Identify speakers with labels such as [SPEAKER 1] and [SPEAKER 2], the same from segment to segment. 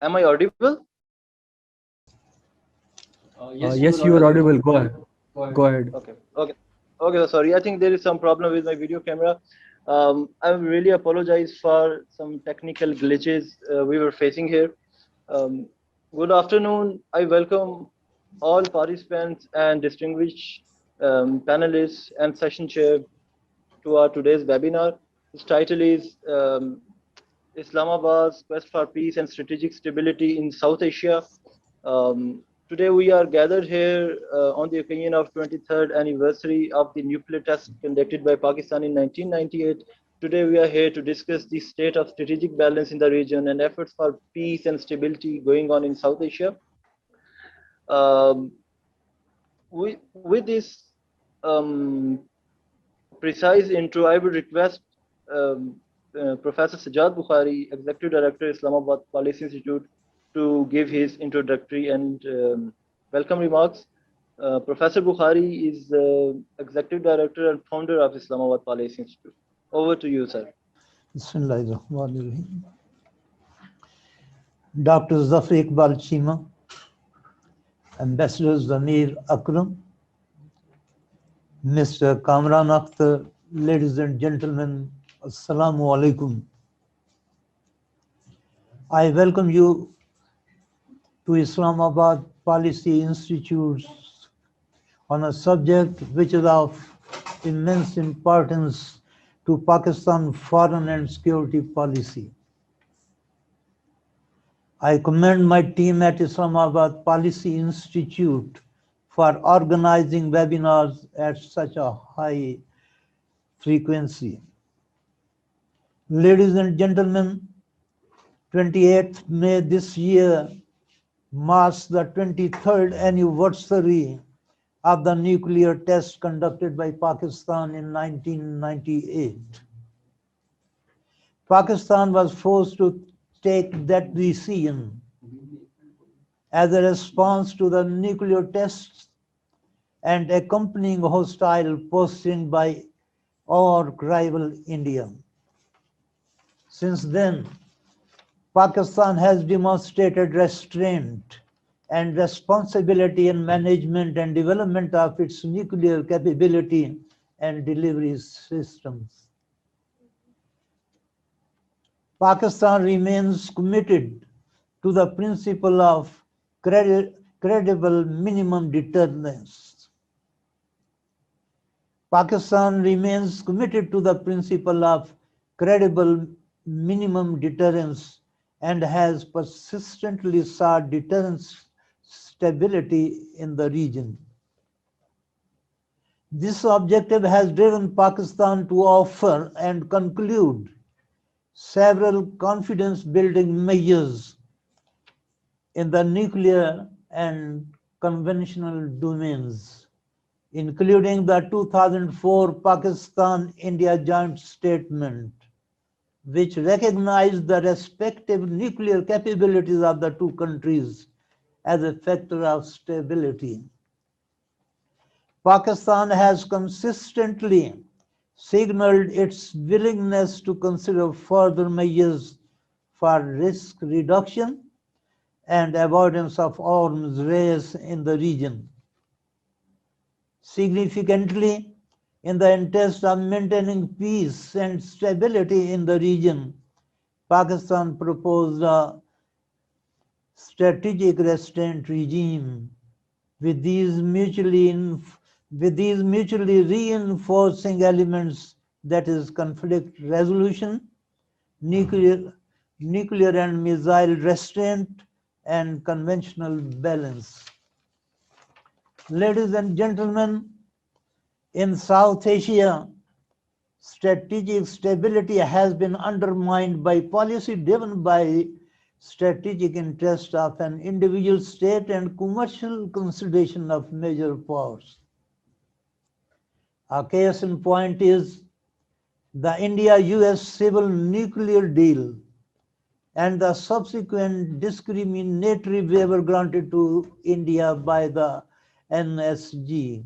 [SPEAKER 1] Am I audible?
[SPEAKER 2] Yes, you are audible. Go ahead. Go ahead.
[SPEAKER 1] Okay, okay, okay. Sorry, I think there is some problem with my video camera. I really apologize for some technical glitches we were facing here. Um, Good afternoon. I welcome all participants and distinguished panelists and session chair to our today's webinar. Its title is Islamabad's Quest for Peace and Strategic Stability in South Asia. Today we are gathered here on the occasion of 23rd anniversary of the nuclear test conducted by Pakistan in 1998. Today we are here to discuss the state of strategic balance in the region and efforts for peace and stability going on in South Asia. Um, with this um, precise intro, I would request um, Professor Sajjad Bukhari, Executive Director, Islamabad Policy Institute, to give his introductory and welcome remarks. Professor Bukhari is Executive Director and founder of Islamabad Policy Institute. Over to you, sir.
[SPEAKER 3] Bismillahirrahmanirrahim. Dr. Zafar Iqbal Chima, Ambassador Zamir Akram, Mr. Kamran Akhtar, ladies and gentlemen, Assalamu alaikum. I welcome you to Islamabad Policy Institute on a subject which is of immense importance to Pakistan foreign and security policy. I commend my team at Islamabad Policy Institute for organizing webinars at such a high frequency. Ladies and gentlemen, 28th May this year marks the 23rd anniversary of the nuclear test conducted by Pakistan in 1998. Pakistan was forced to take that decision as a response to the nuclear tests and accompanying hostile posting by our rival India. Since then, Pakistan has demonstrated restraint and responsibility in management and development of its nuclear capability and delivery systems. Pakistan remains committed to the principle of credible minimum deterrence. Pakistan remains committed to the principle of credible minimum deterrence and has persistently sought deterrence stability in the region. This objective has driven Pakistan to offer and conclude several confidence-building measures in the nuclear and conventional domains, including the 2004 Pakistan-India Joint Statement, which recognized the respective nuclear capabilities of the two countries as a factor of stability. Pakistan has consistently signaled its willingness to consider further measures for risk reduction and avoidance of arms race in the region. Significantly, in the interest of maintaining peace and stability in the region, Pakistan proposed a strategic restraint regime with these mutually reinforcing elements, that is conflict resolution, nuclear and missile restraint, and conventional balance. Ladies and gentlemen, in South Asia, strategic stability has been undermined by policy driven by strategic interest of an individual state and commercial consideration of major powers. A case in point is the India-US civil nuclear deal and the subsequent discriminatory waiver granted to India by the NSG.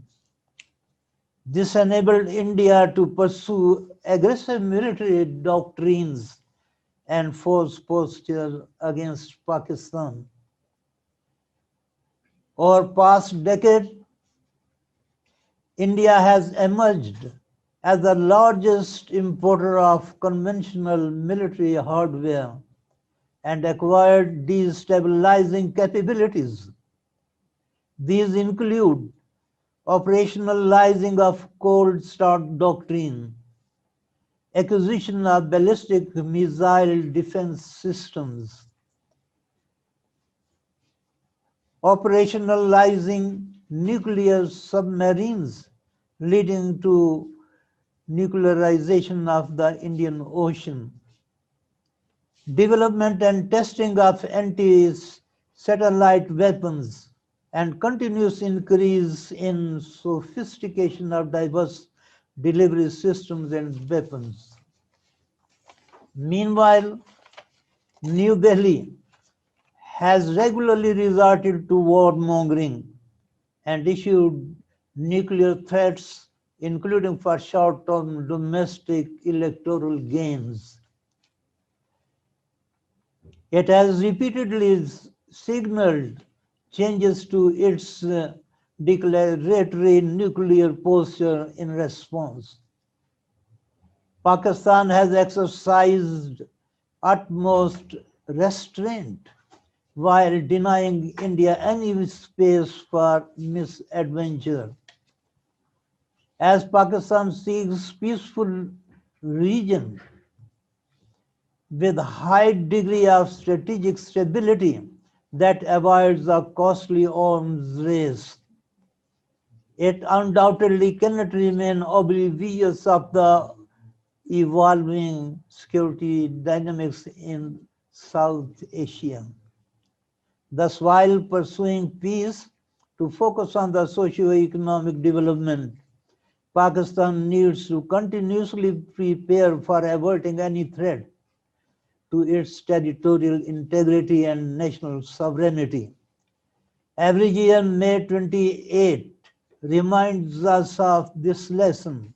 [SPEAKER 3] This enabled India to pursue aggressive military doctrines and force posture against Pakistan. Over past decade, India has emerged as the largest importer of conventional military hardware and acquired destabilizing capabilities. These include operationalizing of cold start doctrine, acquisition of ballistic missile defense systems, operationalizing nuclear submarines, leading to nuclearization of the Indian Ocean, development and testing of anti-satellite weapons, and continuous increase in sophistication of diverse delivery systems and weapons. Meanwhile, New Delhi has regularly resorted to warmongering and issued nuclear threats, including for short-term domestic electoral gains. It has repeatedly signaled changes to its declaratory nuclear posture in response. Pakistan has exercised utmost restraint while denying India any space for misadventure. As Pakistan seeks peaceful region with high degree of strategic stability that avoids a costly arms race, it undoubtedly cannot remain oblivious of the evolving security dynamics in South Asia. Thus, while pursuing peace to focus on the socio-economic development, Pakistan needs to continuously prepare for averting any threat to its territorial integrity and national sovereignty. Every year, May 28 reminds us of this lesson.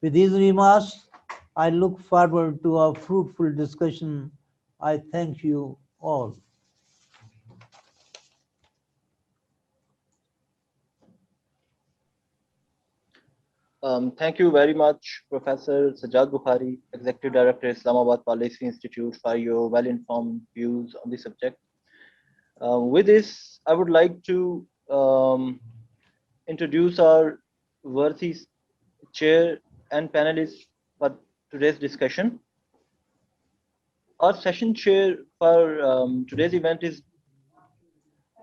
[SPEAKER 3] With these remarks, I look forward to a fruitful discussion. I thank you all.
[SPEAKER 1] Thank you very much, Professor Sajjad Bukhari, Executive Director, Islamabad Policy Institute, for your well-informed views on the subject. With this, I would like to introduce our worthy chair and panelists for today's discussion. Our session chair for today's event is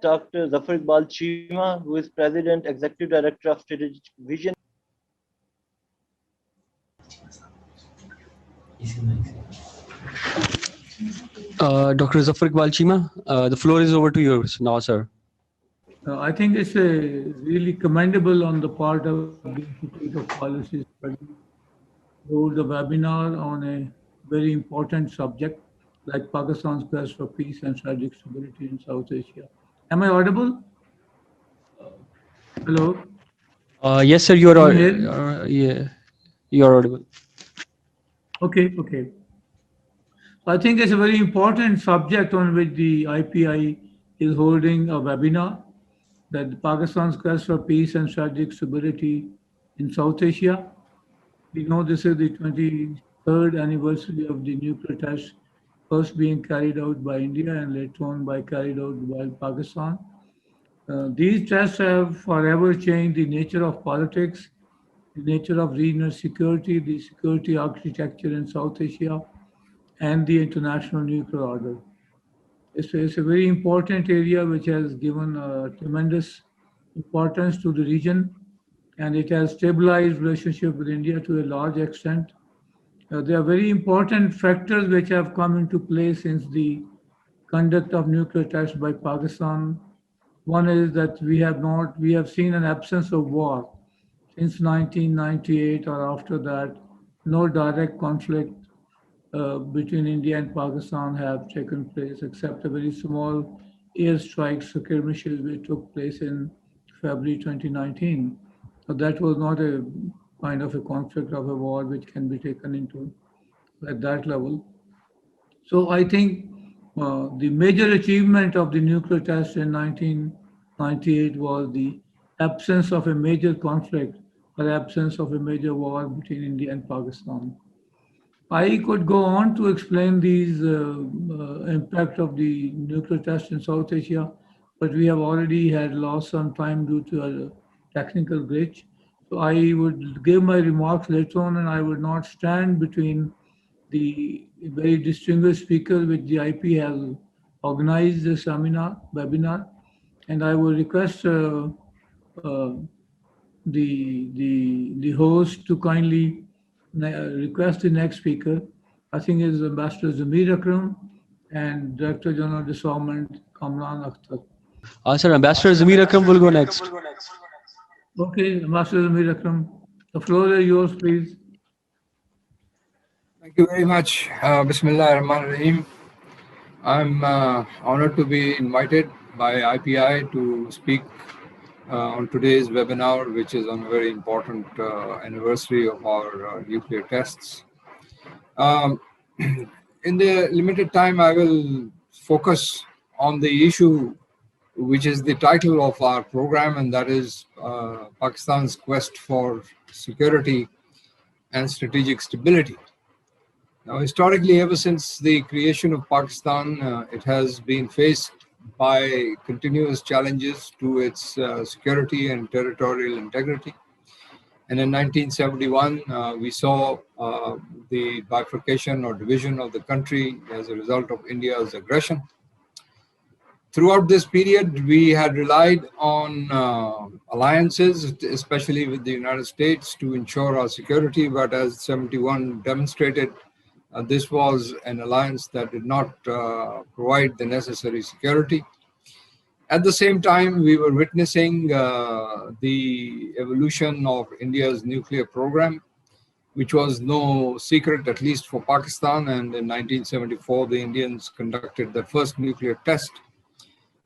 [SPEAKER 1] Dr. Zafar Iqbal Chima, who is President, Executive Director of Strategic Vision.
[SPEAKER 2] Dr. Zafar Iqbal Chima, the floor is over to yours now, sir.
[SPEAKER 4] I think it's really commendable on the part of the Institute of Policy Studies to hold a webinar on a very important subject like Pakistan's quest for peace and strategic stability in South Asia. Am I audible? Hello?
[SPEAKER 2] Yes, sir, you are.
[SPEAKER 4] Can you hear me?
[SPEAKER 2] Yeah, you are audible.
[SPEAKER 4] Okay, okay. I think it's a very important subject on which the IPI is holding a webinar, that Pakistan's quest for peace and strategic stability in South Asia. We know this is the 23rd anniversary of the nuclear test, first being carried out by India and later on carried out by Pakistan. These tests have forever changed the nature of politics, the nature of regional security, the security architecture in South Asia, and the international nuclear order. It's a very important area which has given tremendous importance to the region, and it has stabilized relationship with India to a large extent. There are very important factors which have come into play since the conduct of nuclear tests by Pakistan. One is that we have seen an absence of war since 1998 or after that. No direct conflict between India and Pakistan have taken place, except a very small airstrike skirmishes which took place in February 2019. So that was not a kind of a conflict of a war which can be taken into at that level. So I think the major achievement of the nuclear test in 1998 was the absence of a major conflict or absence of a major war between India and Pakistan. I could go on to explain these impact of the nuclear test in South Asia, but we have already had lost some time due to a technical glitch. So I would give my remarks later on, and I would not stand between the very distinguished speaker which the IP has organized the seminar, webinar, and I will request uh, the host to kindly request the next speaker. I think is Ambassador Zamir Akram and Director General Disarmament Kamran Akhtar.
[SPEAKER 2] Sir, Ambassador Zamir Akram will go next.
[SPEAKER 4] Okay, Ambassador Zamir Akram, the floor is yours, please.
[SPEAKER 5] Thank you very much. Bismillah ar-Rahman ar-Rahim. I'm honored to be invited by IPI to speak on today's webinar, which is on a very important anniversary of our nuclear tests. In the limited time, I will focus on the issue which is the title of our program, and that is Pakistan's quest for security and strategic stability. Now, historically, ever since the creation of Pakistan, it has been faced by continuous challenges to its security and territorial integrity. And in 1971, we saw the bifurcation or division of the country as a result of India's aggression. Throughout this period, we had relied on alliances, especially with the United States, to ensure our security. But as 71 demonstrated, this was an alliance that did not provide the necessary security. At the same time, we were witnessing the evolution of India's nuclear program, which was no secret, at least for Pakistan. And in 1974, the Indians conducted their first nuclear test,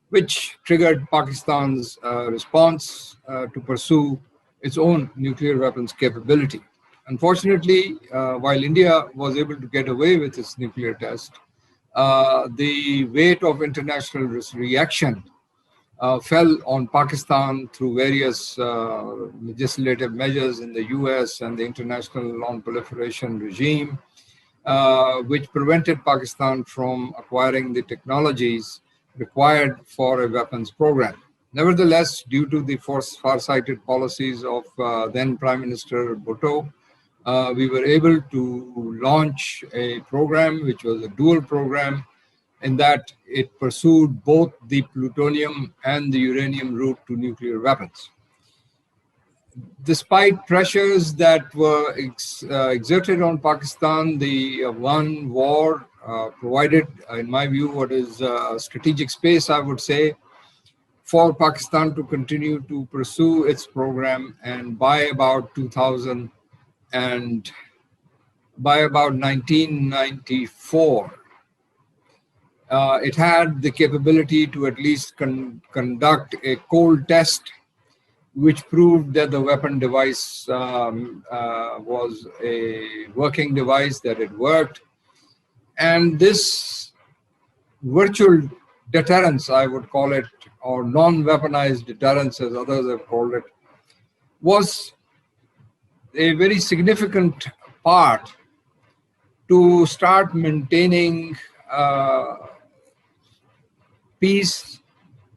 [SPEAKER 5] which triggered Pakistan's response to pursue its own nuclear weapons capability. Unfortunately, while India was able to get away with its nuclear test, the weight of international reaction fell on Pakistan through various legislative measures in the US and the international non-proliferation regime, which prevented Pakistan from acquiring the technologies required for a weapons program. Nevertheless, due to the far-sighted policies of then Prime Minister Bhutto, we were able to launch a program which was a dual program, in that it pursued both the plutonium and the uranium route to nuclear weapons. Despite pressures that were exerted on Pakistan, the one war provided, in my view, what is strategic space, I would say, for Pakistan to continue to pursue its program. And by about 2000 and by about 1994, it had the capability to at least conduct a cold test, which proved that the weapon device was a working device, that it worked. And this virtual deterrence, I would call it, or non-weaponized deterrence, as others have called it, was a very significant part to start maintaining peace,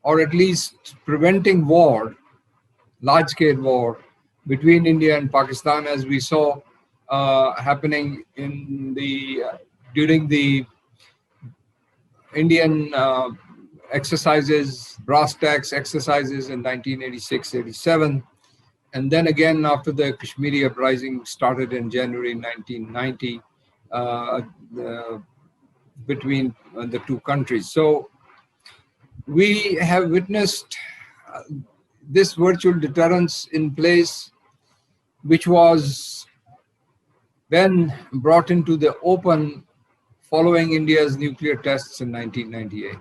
[SPEAKER 5] or at least preventing war, large-scale war, between India and Pakistan, as we saw happening in during the Indian exercises, brass tacks exercises in 1986-87, and then again after the Kashmiri uprising started in January 1990 between the two countries. So we have witnessed this virtual deterrence in place, which was then brought into the open following India's nuclear tests in 1998.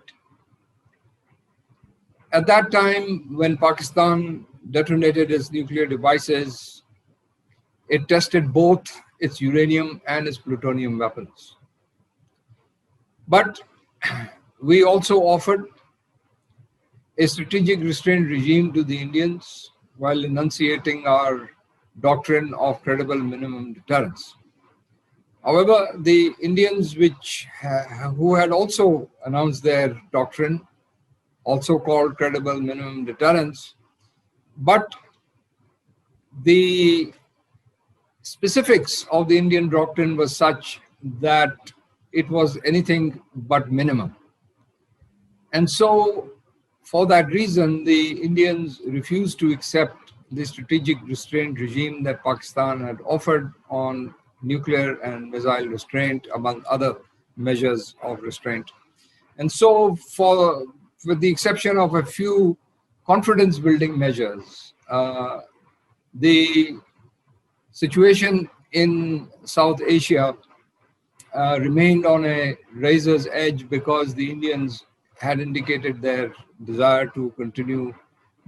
[SPEAKER 5] At that time, when Pakistan detonated its nuclear devices, it tested both its uranium and its plutonium weapons. But we also offered a strategic restraint regime to the Indians while enunciating our doctrine of credible minimum deterrence. However, the Indians who had also announced their doctrine, also called credible minimum deterrence, but the specifics of the Indian doctrine was such that it was anything but minimum. And so, for that reason, the Indians refused to accept the strategic restraint regime that Pakistan had offered on nuclear and missile restraint, among other measures of restraint. And so, with the exception of a few confidence-building measures, the situation in South Asia remained on a razor's edge because the Indians had indicated their desire to continue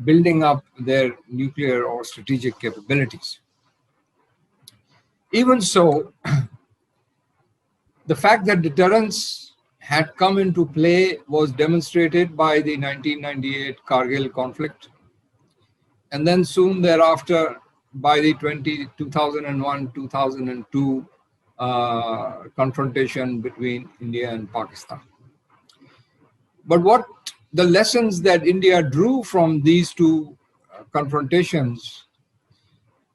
[SPEAKER 5] building up their nuclear or strategic capabilities. Even so, the fact that deterrence had come into play was demonstrated by the 1998 Kargil conflict, and then soon thereafter by the 2001-2002 confrontation between India and Pakistan. But what the lessons that India drew from these two confrontations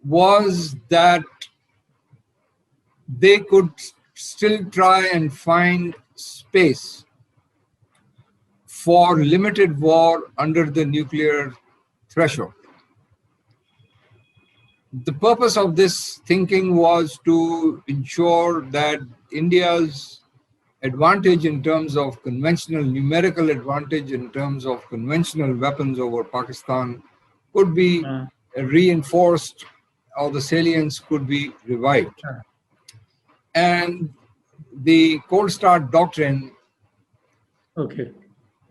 [SPEAKER 5] was that they could still try and find space for limited war under the nuclear threshold. The purpose of this thinking was to ensure that India's advantage in terms of numerical advantage in terms of conventional weapons over Pakistan could be reinforced, or the salience could be revived. And the cold start doctrine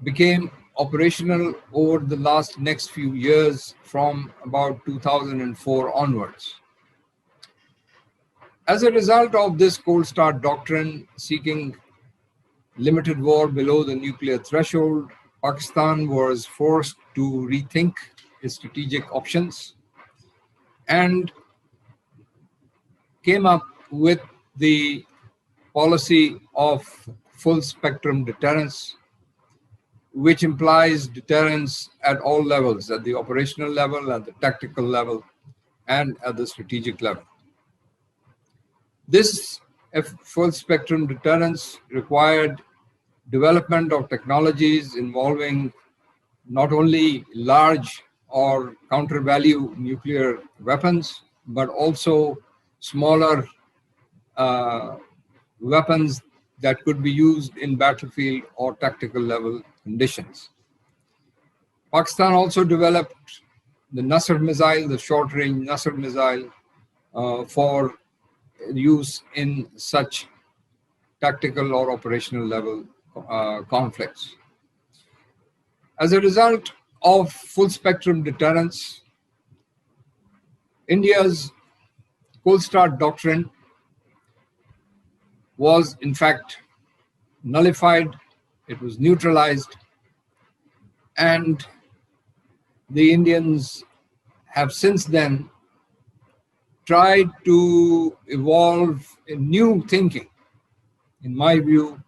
[SPEAKER 5] became operational over the next few years from about 2004 onwards. As a result of this cold start doctrine seeking limited war below the nuclear threshold, Pakistan was forced to rethink its strategic options and came up with the policy of full spectrum deterrence, which implies deterrence at all levels, at the operational level, at the tactical level, and at the strategic level. This full spectrum deterrence required development of technologies involving not only large or counter-value nuclear weapons, but also smaller weapons that could be used in battlefield or tactical level conditions. Pakistan also developed the Nasr missile, the short-range Nasr missile, for use in such tactical or operational level conflicts. As a result of full spectrum deterrence, India's cold start doctrine was in fact nullified, it was neutralized, and the Indians have since then tried to evolve a new thinking, in my view,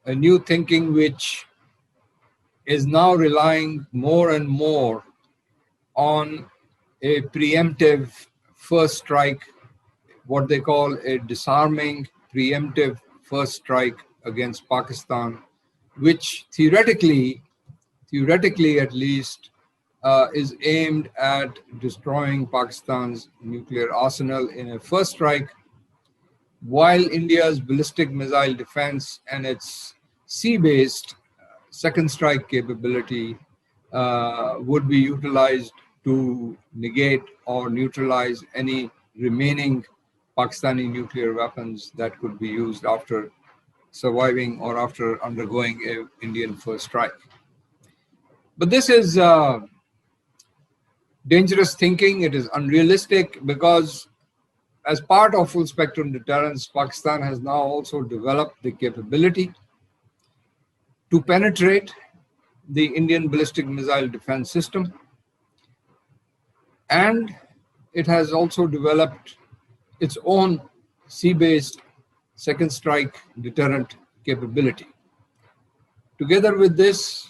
[SPEAKER 5] a new thinking which is now relying more and more on a preemptive first strike, what they call a disarming preemptive first strike against Pakistan, which theoretically at least, is aimed at destroying Pakistan's nuclear arsenal in a first strike, while India's ballistic missile defense and its sea-based second strike capability would be utilized to negate or neutralize any remaining Pakistani nuclear weapons that could be used after surviving or after undergoing an Indian first strike. But this is dangerous thinking. It is unrealistic because as part of full spectrum deterrence, Pakistan has now also developed the capability to penetrate the Indian ballistic missile defense system, and it has also developed its own sea-based second strike deterrent capability. Together with this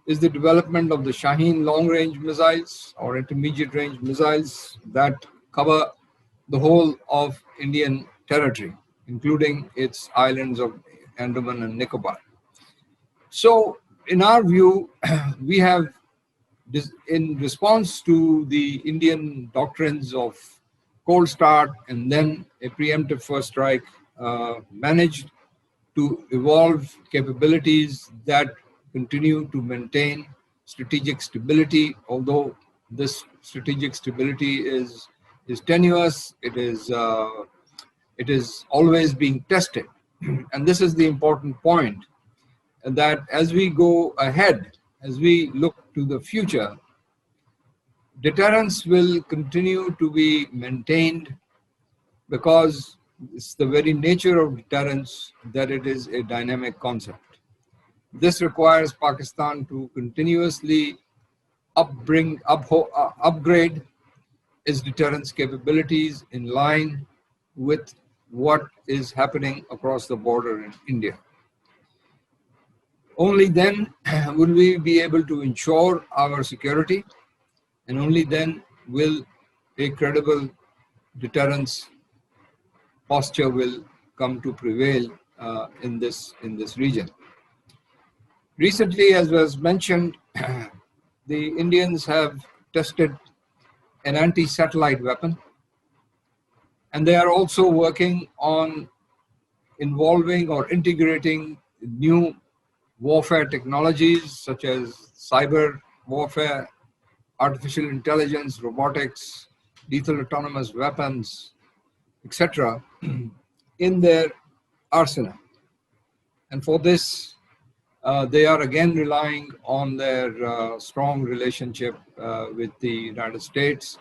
[SPEAKER 5] is the development of the Shaheen long-range missiles or intermediate-range missiles that cover the whole of Indian territory, including its islands of Andaman and Nicobar. So, in our view, we have, in response to the Indian doctrines of cold start and then a preemptive first strike, managed to evolve capabilities that continue to maintain strategic stability, although this strategic stability is tenuous, it is always being tested. And this is the important point, that as we go ahead, as we look to the future, deterrence will continue to be maintained because it's the very nature of deterrence that it is a dynamic concept. This requires Pakistan to continuously upgrade its deterrence capabilities in line with what is happening across the border in India. Only then will we be able to ensure our security, and only then will a credible deterrence posture will come to prevail in this region. Recently, as was mentioned, the Indians have tested an anti-satellite weapon, and they are also working on involving or integrating new warfare technologies such as cyber warfare, artificial intelligence, robotics, lethal autonomous weapons, etc., in their arsenal. And for this, they are again relying on their strong relationship with the United States,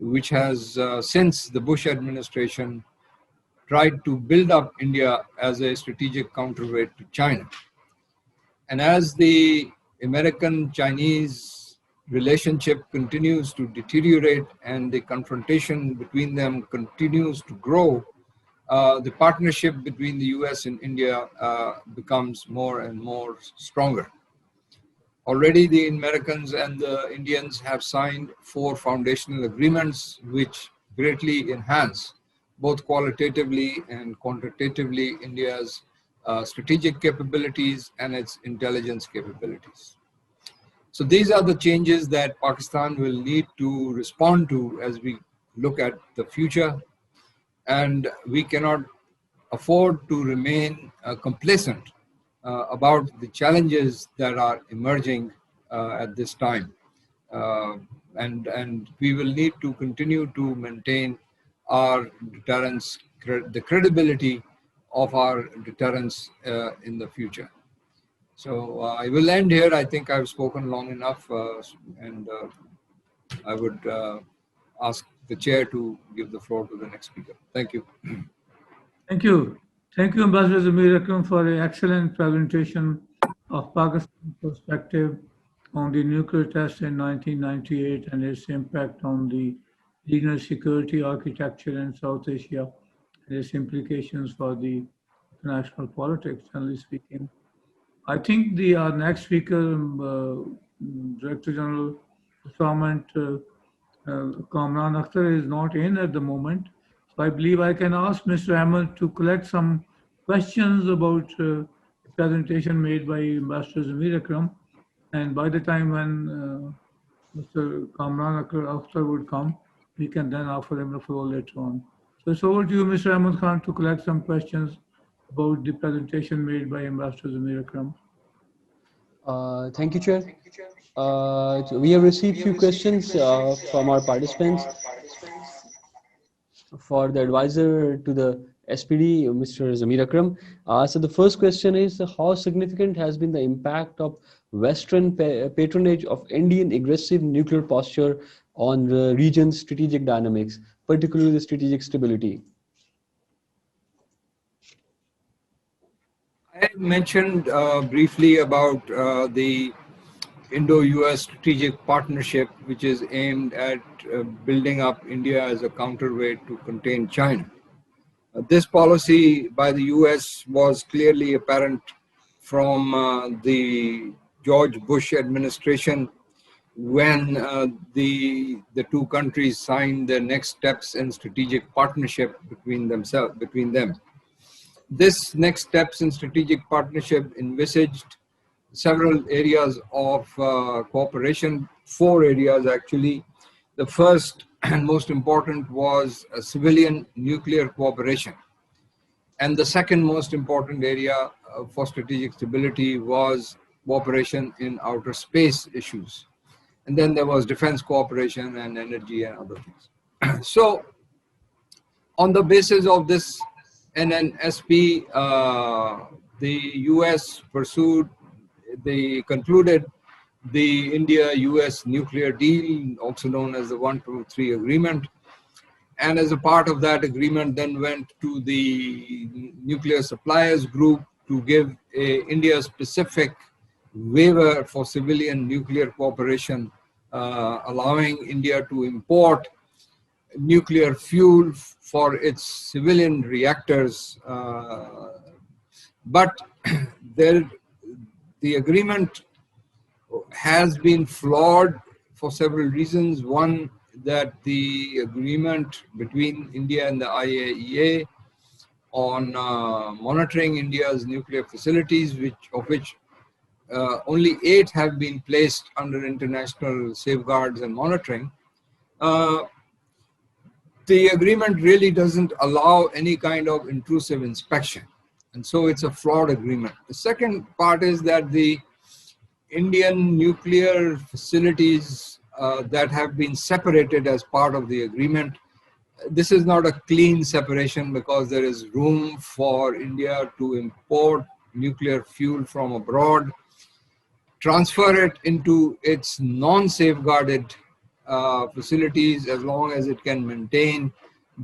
[SPEAKER 5] which has, since the Bush administration, tried to build up India as a strategic counterweight to China. And as the American-Chinese relationship continues to deteriorate and the confrontation between them continues to grow, the partnership between the US and India becomes more and more stronger. Already the Americans and the Indians have signed 4 foundational agreements which greatly enhance both qualitatively and quantitatively India's strategic capabilities and its intelligence capabilities. So these are the changes that Pakistan will need to respond to as we look at the future, and we cannot afford to remain complacent about the challenges that are emerging at this time. And we will need to continue to maintain our deterrence, the credibility of our deterrence in the future. So I will end here. I think I've spoken long enough, and I would ask the chair to give the floor to the next speaker. Thank you.
[SPEAKER 4] Thank you. Thank you, Ambassador Zamir Akram, for an excellent presentation of Pakistan's perspective on the nuclear test in 1998 and its impact on the regional security architecture in South Asia and its implications for the international politics, generally speaking. I think our next speaker, Director General Government Kamran Akhtar, is not in at the moment. So I believe I can ask Mr. Ahmed to collect some questions about the presentation made by Ambassador Zamir Akram. And by the time when Mr. Kamran Akhtar would come, we can then offer him the floor later on. So it's over to you, Mr. Ahmed Khan, to collect some questions about the presentation made by Ambassador Zamir Akram.
[SPEAKER 2] Thank you, Chair. We have received few questions from our participants for the advisor to the SPD, Mr. Zamir Akram. So the first question is, how significant has been the impact of Western patronage of Indian aggressive nuclear posture on the region's strategic dynamics, particularly the strategic stability?
[SPEAKER 5] I mentioned briefly about the Indo-US strategic partnership, which is aimed at building up India as a counterweight to contain China. This policy by the US was clearly apparent from the George Bush administration when the two countries signed the next steps in strategic partnership between them. This next steps in strategic partnership envisaged several areas of cooperation, 4 areas actually. The first and most important was civilian nuclear cooperation. And the second most important area for strategic stability was cooperation in outer space issues. And then there was defense cooperation and energy and other things. So on the basis of this NNSP, the US concluded the India-US nuclear deal, also known as the 123 agreement. And as a part of that agreement, then went to the nuclear suppliers group to give a India-specific waiver for civilian nuclear cooperation, allowing India to import nuclear fuel for its civilian reactors. But the agreement has been flawed for several reasons. One, that the agreement between India and the IAEA on monitoring India's nuclear facilities, of which only 8 have been placed under international safeguards and monitoring, the agreement really doesn't allow any kind of intrusive inspection. And so it's a flawed agreement. The second part is that the Indian nuclear facilities that have been separated as part of the agreement, this is not a clean separation because there is room for India to import nuclear fuel from abroad, transfer it into its non-safeguarded facilities as long as it can maintain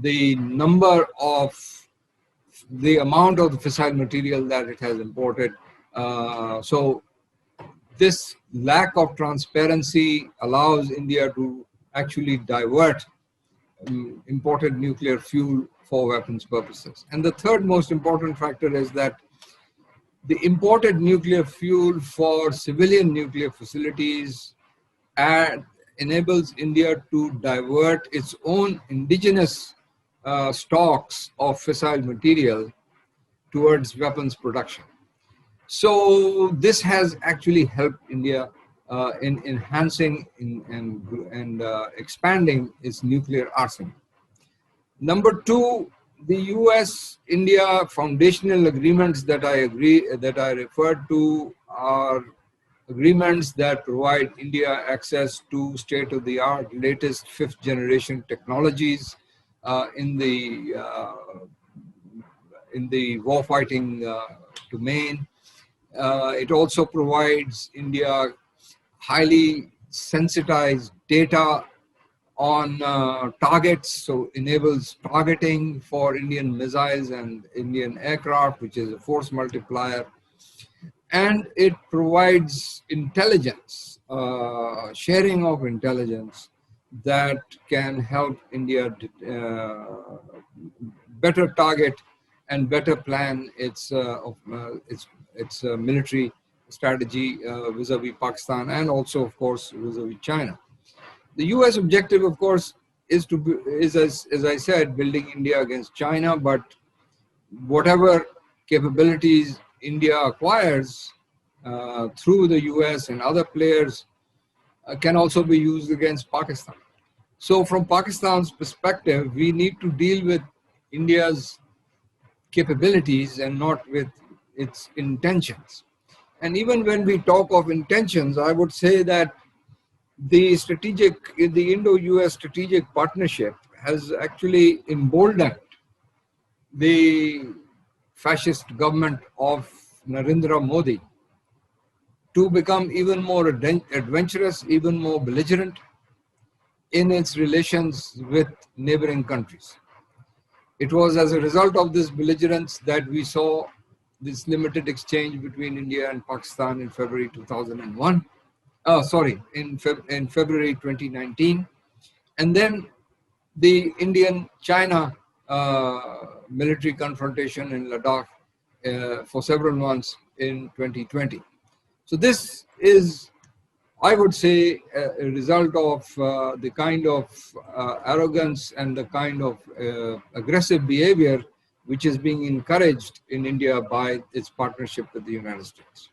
[SPEAKER 5] the amount of the fissile material that it has imported. So this lack of transparency allows India to actually divert imported nuclear fuel for weapons purposes. And the third most important factor is that the imported nuclear fuel for civilian nuclear facilities enables India to divert its own indigenous stocks of fissile material towards weapons production. So this has actually helped India in enhancing and expanding its nuclear arsenal. Number 2, the US-India foundational agreements that I referred to are agreements that provide India access to state-of-the-art, latest 5th generation technologies in the warfighting domain. It also provides India highly sensitized data on targets, so enables targeting for Indian missiles and Indian aircraft, which is a force multiplier. And it provides intelligence, sharing of intelligence that can help India better target and better plan its military strategy vis-a-vis Pakistan and also, of course, vis-a-vis China. The US objective, of course, is as I said, building India against China, but whatever capabilities India acquires through the US and other players can also be used against Pakistan. So from Pakistan's perspective, we need to deal with India's capabilities and not with its intentions. And even when we talk of intentions, I would say that the Indo-US strategic partnership has actually emboldened the fascist government of Narendra Modi to become even more adventurous, even more belligerent in its relations with neighboring countries. It was as a result of this belligerence that we saw this limited exchange between India and Pakistan in February 2001. In February 2019. And then the Indian-China military confrontation in Ladakh for several months in 2020. So this is, I would say, a result of the kind of arrogance and the kind of aggressive behavior which is being encouraged in India by its partnership with the United States.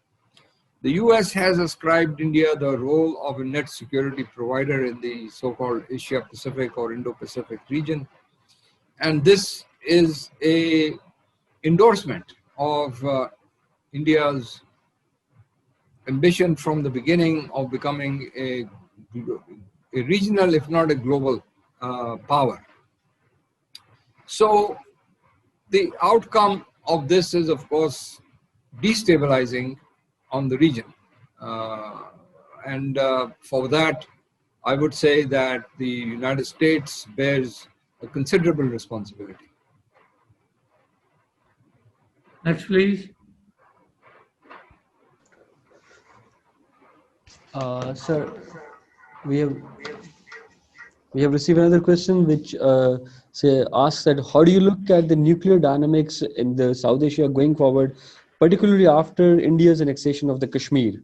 [SPEAKER 5] The US has ascribed India the role of a net security provider in the so-called Asia-Pacific or Indo-Pacific region. And this is a endorsement of India's ambition from the beginning of becoming a regional, if not a global power. So the outcome of this is, of course, destabilizing on the region. For that, I would say that the United States bears a considerable responsibility.
[SPEAKER 4] Next, please.
[SPEAKER 2] Sir, we have received another question which asks that how do you look at the nuclear dynamics in the South Asia going forward, particularly after India's annexation of the Kashmir?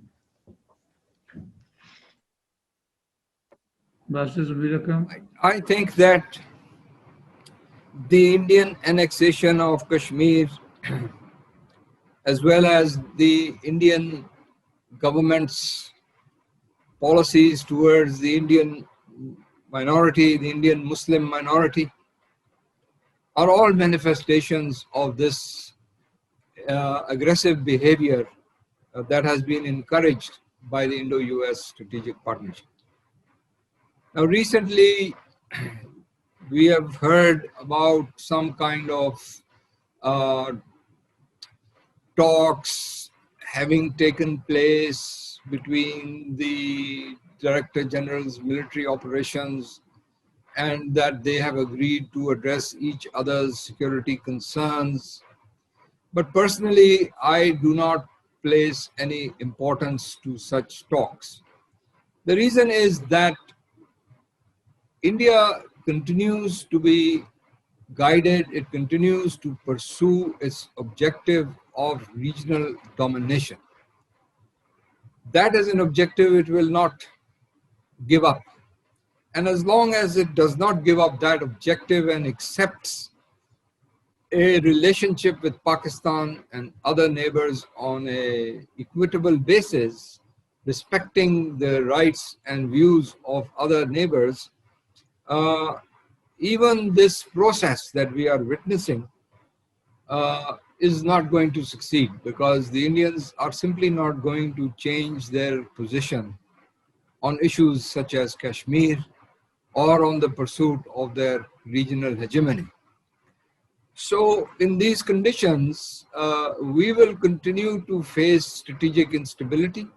[SPEAKER 5] I think that the Indian annexation of Kashmir, as well as the Indian government's policies towards the Indian minority, the Indian Muslim minority, are all manifestations of this aggressive behavior that has been encouraged by the Indo-US strategic partnership. Now, recently, we have heard about some kind of talks having taken place between the Director General's military operations, and that they have agreed to address each other's security concerns. But personally, I do not place any importance to such talks. The reason is that India continues to be guided, it continues to pursue its objective of regional domination. That is an objective it will not give up. And as long as it does not give up that objective and accepts a relationship with Pakistan and other neighbors on an equitable basis, respecting the rights and views of other neighbors, even this process that we are witnessing is not going to succeed, because the Indians are simply not going to change their position on issues such as Kashmir or on the pursuit of their regional hegemony. So in these conditions, we will continue to face strategic instability,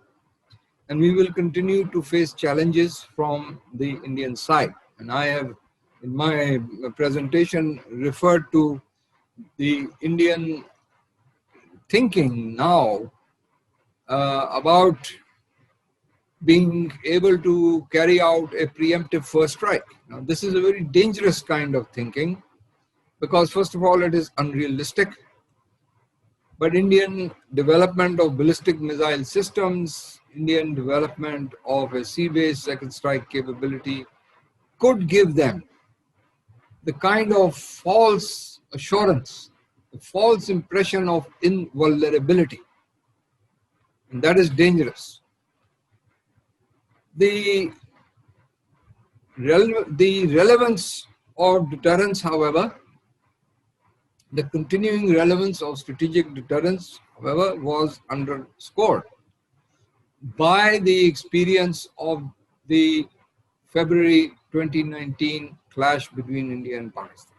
[SPEAKER 5] and we will continue to face challenges from the Indian side. And I have, in my presentation, referred to the Indian thinking now about being able to carry out a preemptive first strike. Now, this is a very dangerous kind of thinking, because first of all, it is unrealistic. But Indian development of ballistic missile systems, Indian development of a sea-based second strike capability could give them the kind of false assurance, the false impression of invulnerability. And that is dangerous. The relevance of deterrence, however, the continuing relevance of strategic deterrence, however, was underscored by the experience of the February 2019 clash between India and Pakistan.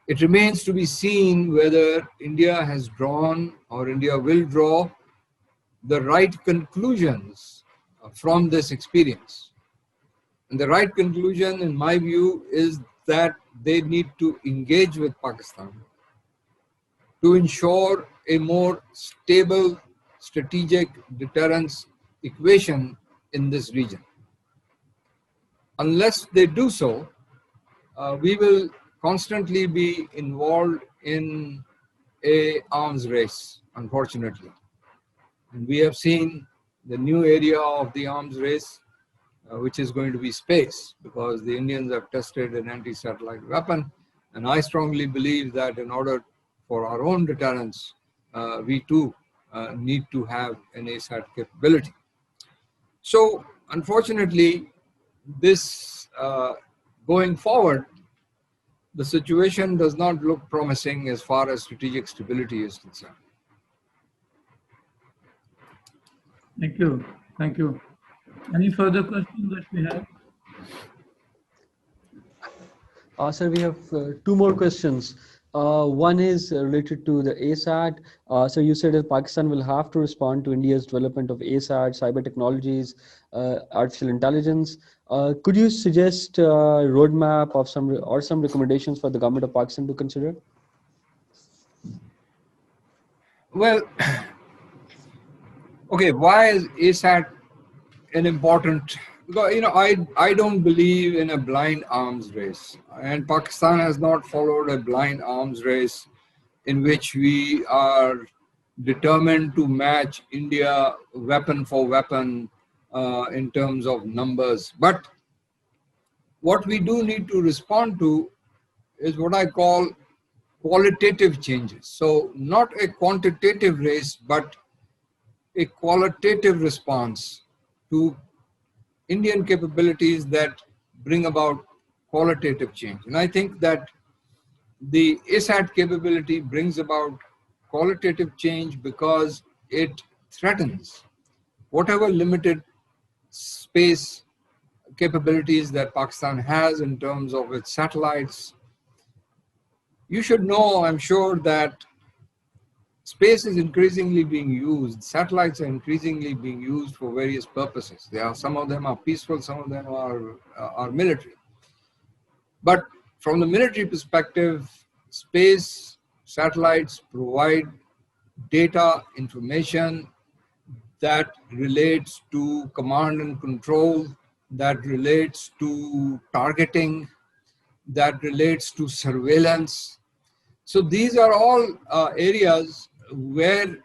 [SPEAKER 5] It remains to be seen whether India has drawn or India will draw the right conclusions from this experience. And the right conclusion, in my view, is that they need to engage with Pakistan to ensure a more stable strategic deterrence equation in this region. Unless they do so, we will constantly be involved in a arms race, unfortunately. And we have seen the new area of the arms race, which is going to be space, because the Indians have tested an anti-satellite weapon. And I strongly believe that in order for our own deterrence, we too need to have an ASAT capability. So unfortunately, this going forward, the situation does not look promising as far as strategic stability is concerned.
[SPEAKER 4] Thank you. Thank you. Any further questions that we have?
[SPEAKER 2] Sir, we have two more questions. One is related to the ASAT. So you said that Pakistan will have to respond to India's development of ASAT, cyber technologies, artificial intelligence. Could you suggest a roadmap of some recommendations for the government of Pakistan to consider?
[SPEAKER 5] Well, okay, why is ASAT an important? Because, you know, I don't believe in a blind arms race, and Pakistan has not followed a blind arms race in which we are determined to match India weapon for weapon in terms of numbers. But what we do need to respond to is what I call qualitative changes. So not a quantitative race, but a qualitative response to Indian capabilities that bring about qualitative change. And I think that the ASAT capability brings about qualitative change because it threatens whatever limited space capabilities that Pakistan has in terms of its satellites. You should know, I'm sure, that space is increasingly being used. Satellites are increasingly being used for various purposes. Some of them are peaceful, some of them are military. But from the military perspective, space satellites provide data, information that relates to command and control, that relates to targeting, that relates to surveillance. So these are all areas where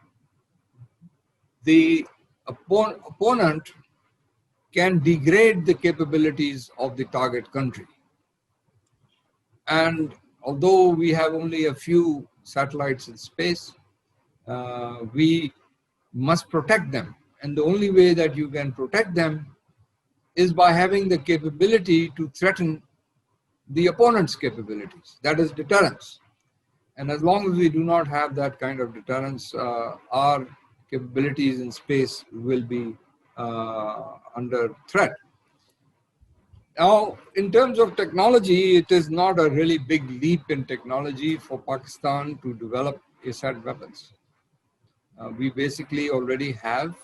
[SPEAKER 5] the opponent can degrade the capabilities of the target country. And although we have only a few satellites in space, we must protect them. And the only way that you can protect them is by having the capability to threaten the opponent's capabilities. That is deterrence. And as long as we do not have that kind of deterrence, our capabilities in space will be under threat. Now, in terms of technology, it is not a really big leap in technology for Pakistan to develop ASAT weapons. We basically already have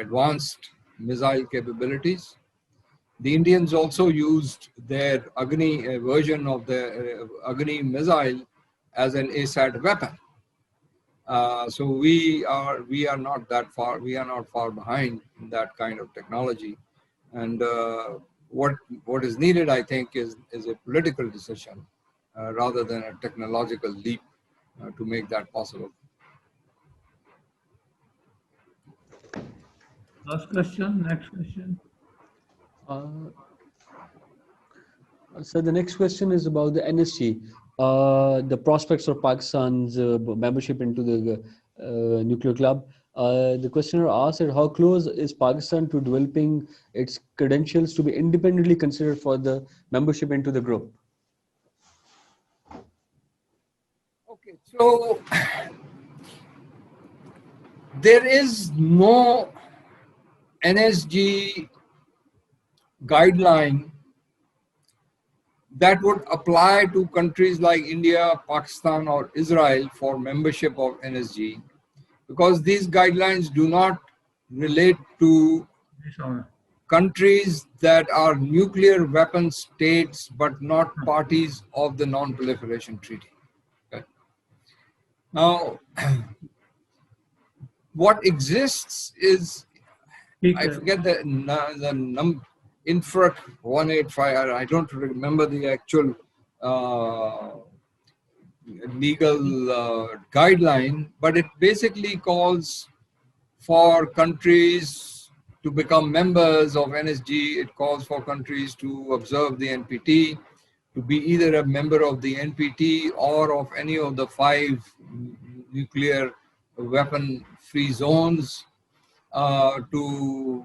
[SPEAKER 5] advanced missile capabilities. The Indians also used their Agni version of the Agni missile as an ASAT weapon. So we are not that far. We are not far behind in that kind of technology. And what is needed, I think, is a political decision rather than a technological leap to make that possible.
[SPEAKER 4] Last question, next question.
[SPEAKER 2] So the next question is about the NSG, the prospects for Pakistan's membership into the nuclear club. The questioner asked that how close is Pakistan to developing its credentials to be independently considered for the membership into the group?
[SPEAKER 5] Okay, so there is no NSG guideline that would apply to countries like India, Pakistan, or Israel for membership of NSG, because these guidelines do not relate to countries that are nuclear weapon states but not parties of the non-proliferation treaty. Okay? Now, what exists is, I forget the Infrac 185. I don't remember the actual legal guideline, but it basically calls for countries to become members of NSG. It calls for countries to observe the NPT, to be either a member of the NPT or of any of the 5 nuclear weapon-free zones, to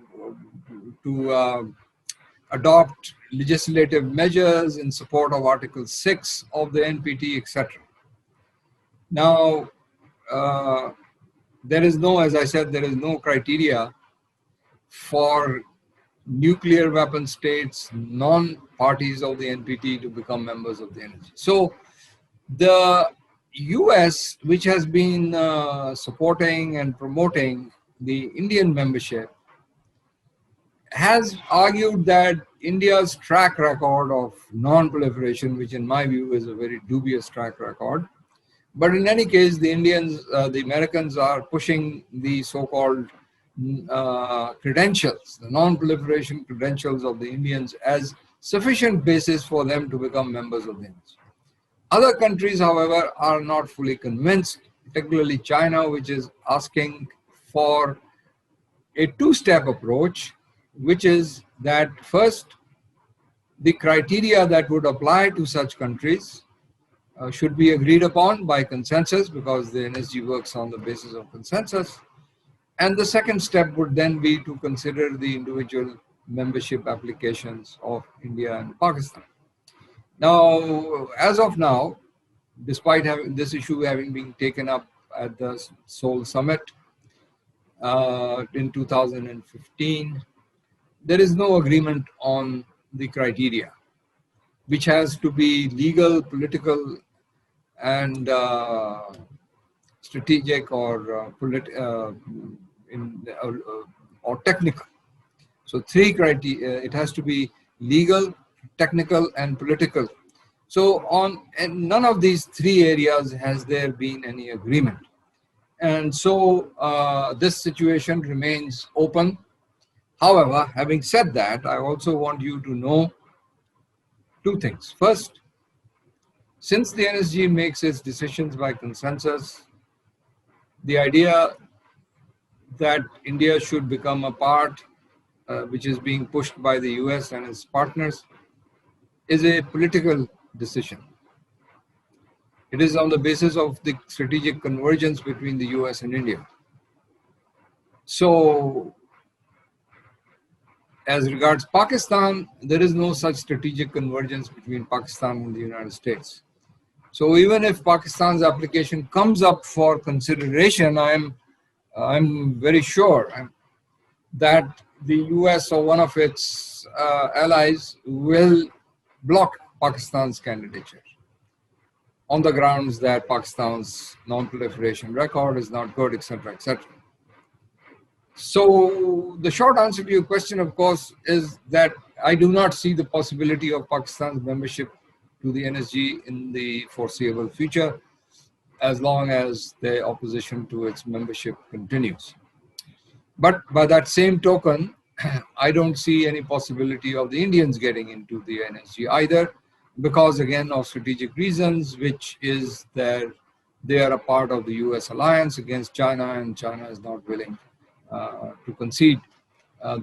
[SPEAKER 5] adopt legislative measures in support of Article 6 of the NPT, etc. Now, there is no, as I said, there is no criteria for nuclear weapon states, non-parties of the NPT, to become members of the NSG. So the US, which has been supporting and promoting the Indian membership, has argued that India's track record of non-proliferation, which in my view is a very dubious track record, but in any case, the Americans are pushing the so-called credentials, the non-proliferation credentials of the Indians, as sufficient basis for them to become members of the NSG. Other countries, however, are not fully convinced, particularly China, which is asking for a 2-step approach, which is that first, the criteria that would apply to such countries should be agreed upon by consensus, because the NSG works on the basis of consensus. And the second step would then be to consider the individual membership applications of India and Pakistan. Now, as of now, despite having this issue having been taken up at the Seoul summit in 2015, there is no agreement on the criteria, which has to be legal, political, and strategic or or technical. So 3 criteria. It has to be legal, technical, and political. So and none of these 3 areas has there been any agreement. And so this situation remains open. However, having said that, I also want you to know 2 things. First, since the NSG makes its decisions by consensus, the idea that India should become a part, which is being pushed by the US and its partners, is a political decision. It is on the basis of the strategic convergence between the US and India. So, as regards Pakistan, there is no such strategic convergence between Pakistan and the United States. So even if Pakistan's application comes up for consideration, I'm very sure that the US or one of its allies will block Pakistan's candidature on the grounds that Pakistan's non-proliferation record is not good, etc., etc. So the short answer to your question, of course, is that I do not see the possibility of Pakistan's membership to the NSG in the foreseeable future, as long as the opposition to its membership continues. But by that same token, I don't see any possibility of the Indians getting into the NSG either, because again of strategic reasons, which is that they are a part of the US alliance against China, and China is not willing to concede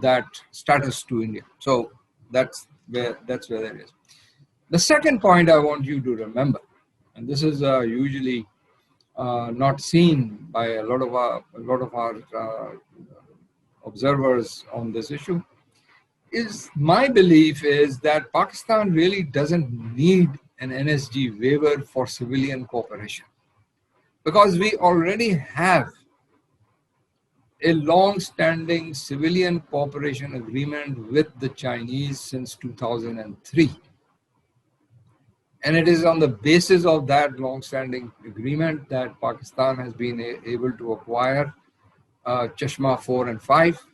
[SPEAKER 5] that status to India. So that's where that is. The second point I want you to remember, and this is usually not seen by a lot of our observers on this issue, is my belief is that Pakistan really doesn't need an NSG waiver for civilian cooperation, because we already have a long-standing civilian cooperation agreement with the Chinese since 2003. And it is on the basis of that long-standing agreement that Pakistan has been able to acquire Chashma 4 and 5,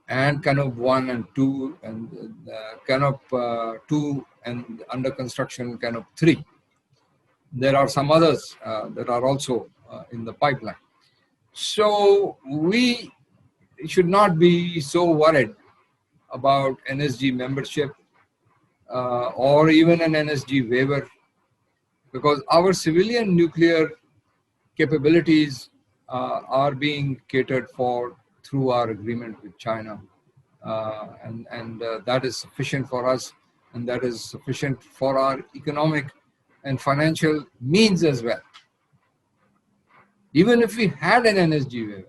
[SPEAKER 5] and Canop 1 and 2, and Canop 2, and under construction Canop 3. There are some others that are also in the pipeline. So we should not be so worried about NSG membership or even an NSG waiver, because our civilian nuclear capabilities are being catered for through our agreement with China. And that is sufficient for us, and that is sufficient for our economic and financial means as well. Even if we had an NSG waiver,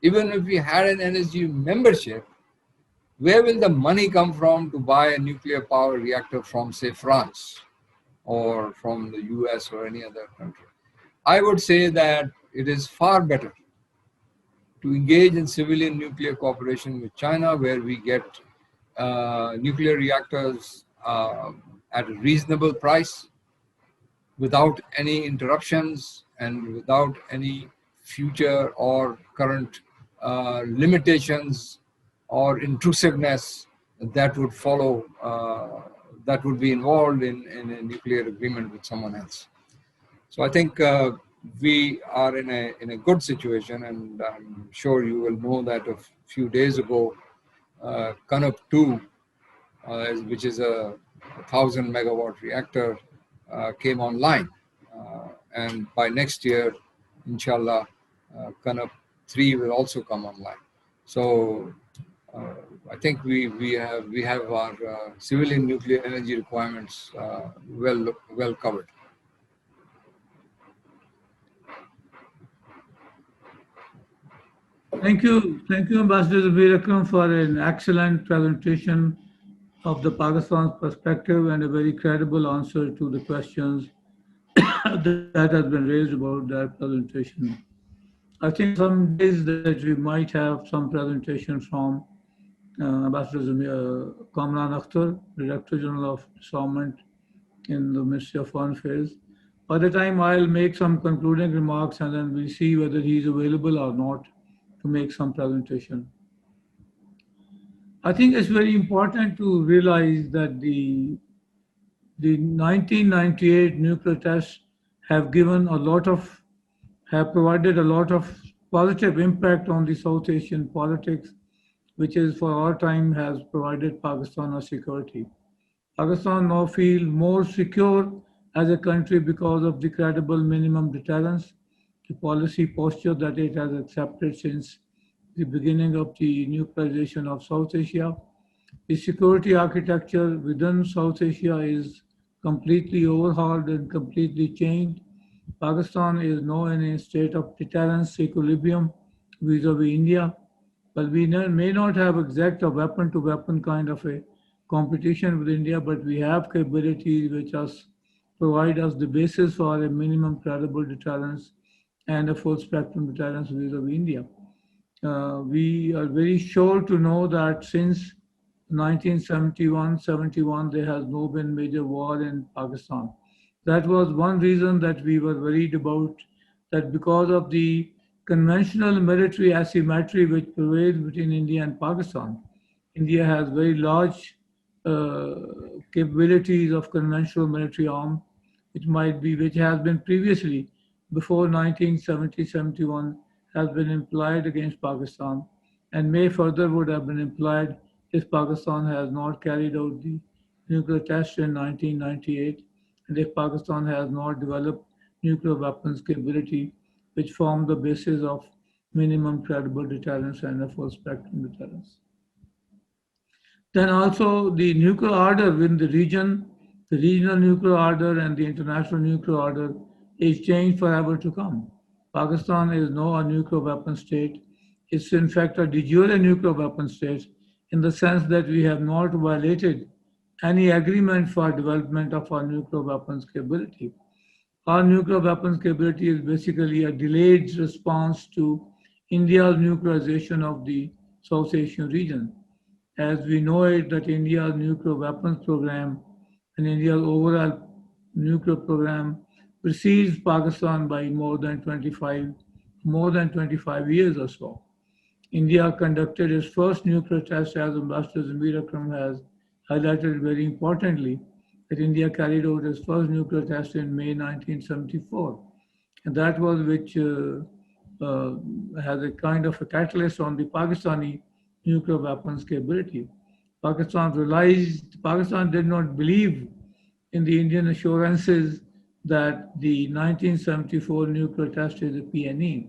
[SPEAKER 5] even if we had an NSG membership, where will the money come from to buy a nuclear power reactor from, say, France or from the US or any other country? I would say that it is far better to engage in civilian nuclear cooperation with China, where we get nuclear reactors at a reasonable price, without any interruptions and without any future or current limitations or intrusiveness that would follow, that would be involved in a nuclear agreement with someone else. So I think we are in a good situation, and I'm sure you will know that a few days ago, Kanup 2, which is a 1,000 megawatt reactor, came online. And by next year, inshallah, Kanup 3 will also come online. So I think we have our civilian nuclear energy requirements well covered.
[SPEAKER 4] Thank you, Ambassador Zabir Akram, for an excellent presentation of the Pakistan's perspective and a very credible answer to the questions that has been raised about that presentation. I think some days that we might have some presentation from Ambassador Kamran Akhtar, Director General of Disarmament in the Ministry of Foreign Affairs. By the time I'll make some concluding remarks, and then we'll see whether he's available or not to make some presentation. I think it's very important to realize that the 1998 nuclear tests have provided a lot of positive impact on the South Asian politics, which is for our time has provided Pakistan a security. Pakistan now feels more secure as a country because of the credible minimum deterrence, the policy posture that it has accepted since the beginning of the nuclearization of South Asia. The security architecture within South Asia is completely overhauled and completely changed. Pakistan is now in a state of deterrence equilibrium vis-a-vis India, but we may not have exact a weapon-to-weapon kind of a competition with India, but we have capabilities which provide us the basis for a minimum credible deterrence and a full spectrum deterrence vis-a-vis India. We are very sure to know that since 1971, there has no been major war in Pakistan. That was one reason that we were worried about, that because of the conventional military asymmetry which prevails between India and Pakistan. India has very large capabilities of conventional military arm, which has been previously, before 1970-71, has been employed against Pakistan, and may further would have been employed if Pakistan has not carried out the nuclear test in 1998, and if Pakistan has not developed nuclear weapons capability, which form the basis of minimum credible deterrence and a full spectrum deterrence. Then also the nuclear order within the region, the regional nuclear order and the international nuclear order is changed forever to come. Pakistan is now a nuclear weapon state. It's in fact a de jure nuclear weapon state in the sense that we have not violated any agreement for development of our nuclear weapons capability. Our nuclear weapons capability is basically a delayed response to India's nuclearization of the South Asian region. As we know it, that India's nuclear weapons program and India's overall nuclear program precedes Pakistan by more than 25 years or so. India conducted its first nuclear test, as Ambassador Zabir Akram has highlighted very importantly, that India carried out its first nuclear test in May 1974. and that was which has a kind of a catalyst on the Pakistani nuclear weapons capability. Pakistan did not believe in the Indian assurances that the 1974 nuclear test is a PNE.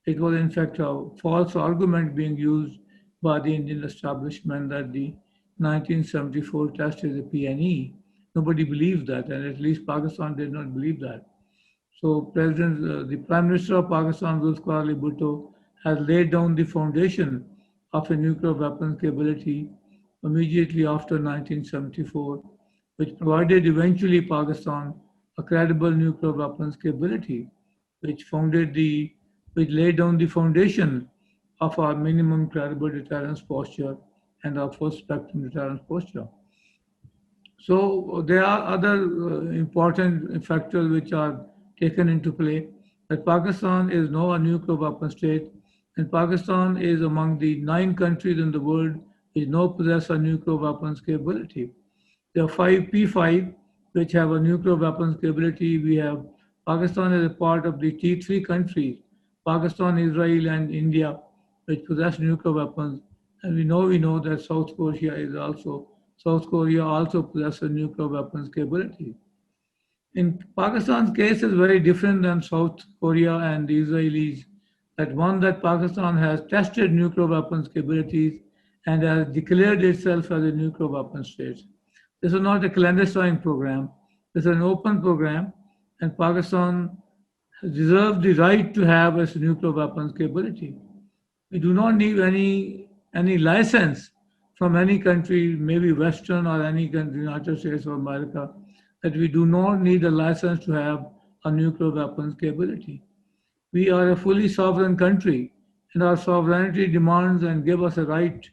[SPEAKER 4] It was in fact a false argument being used by the Indian establishment that the 1974 test is a PNE. Nobody believed that, and at least Pakistan did not believe that. So the Prime Minister of Pakistan, Zulfikar Ali Bhutto, has laid down the foundation of a nuclear weapons capability immediately after 1974, which provided eventually Pakistan a credible nuclear weapons capability, which laid down the foundation of our minimum credible deterrence posture and our full spectrum deterrence posture. So there are other important factors which are taken into play. That Pakistan is now a nuclear weapon state, and Pakistan is among the 9 countries in the world which now possess a nuclear weapons capability. There are 5 P5 which have a nuclear weapons capability. We have Pakistan as a part of the T3 countries, Pakistan, Israel, and India, which possess nuclear weapons. And we know that South Korea also possesses nuclear weapons capability. In Pakistan's case, is very different than South Korea and the Israelis. That Pakistan has tested nuclear weapons capabilities and has declared itself as a nuclear weapons state. This is not a clandestine program. This is an open program, and Pakistan reserves the right to have its nuclear weapons capability. We do not need any license from any country, maybe Western or any country, United States of America, that we do not need a license to have a nuclear weapons capability. We are a fully sovereign country, and our sovereignty demands and gives us a right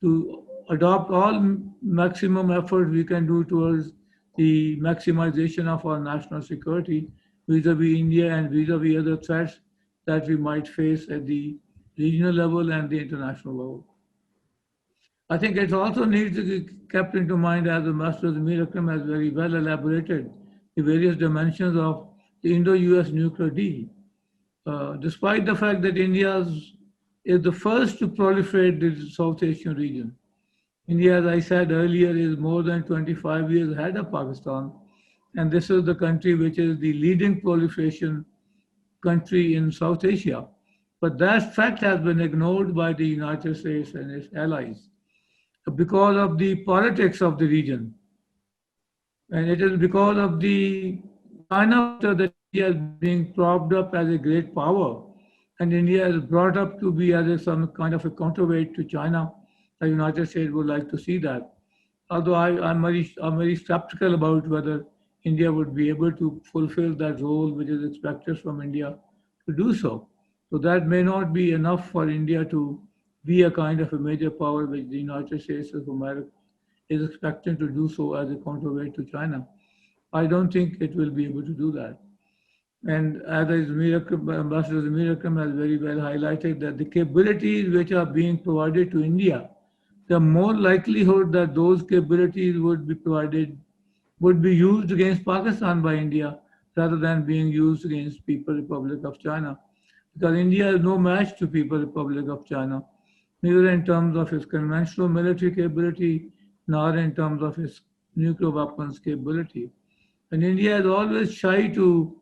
[SPEAKER 4] to adopt all maximum effort we can do towards the maximization of our national security vis-a-vis India and vis-a-vis other threats that we might face at the regional level and the international level. I think it also needs to be kept into mind, as the Master Zamir Akram has very well elaborated, the various dimensions of the Indo-US nuclear deal. Despite the fact that India is the first to proliferate the South Asian region. India, as I said earlier, is more than 25 years ahead of Pakistan, and this is the country which is the leading proliferation country in South Asia. But that fact has been ignored by the United States and its allies because of the politics of the region. And it is because of the China that India is being propped up as a great power. And India is brought up to be as some kind of a counterweight to China. The United States would like to see that. Although I'm very skeptical about whether India would be able to fulfill that role which is expected from India to do so. So that may not be enough for India to be a kind of a major power which the United States of America is expecting to do so as a counterweight to China. I don't think it will be able to do that. And as Ambassador Zamir Akram has very well highlighted, that the capabilities which are being provided to India, the more likelihood that those capabilities would be used against Pakistan by India rather than being used against People's Republic of China. Because India is no match to People's Republic of China, neither in terms of its conventional military capability, nor in terms of its nuclear weapons capability. And India is always shy to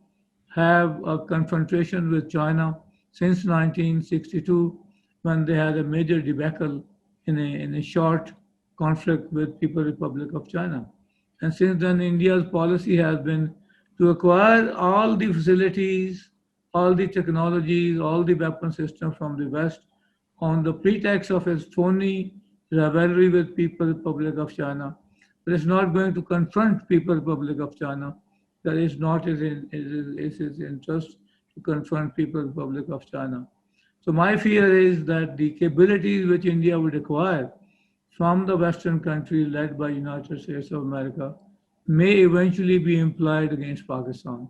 [SPEAKER 4] have a confrontation with China since 1962, when they had a major debacle in a short conflict with People's Republic of China. And since then, India's policy has been to acquire all the facilities, all the technologies, all the weapon systems from the West on the pretext of its phony rivalry with People's Republic of China. But it's not going to confront People's Republic of China. That is not its interest to confront People's Republic of China. So my fear is that the capabilities which India would acquire from the Western countries led by United States of America may eventually be employed against Pakistan.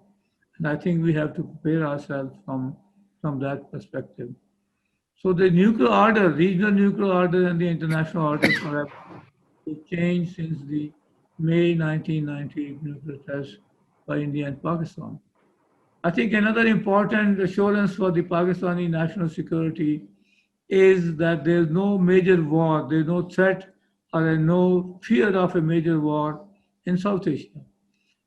[SPEAKER 4] And I think we have to prepare ourselves from that perspective. So the nuclear order, regional nuclear order and the international order have changed since the May 1998 nuclear test by India and Pakistan. I think another important assurance for the Pakistani national security is that there is no major war, there is no threat or no fear of a major war in South Asia.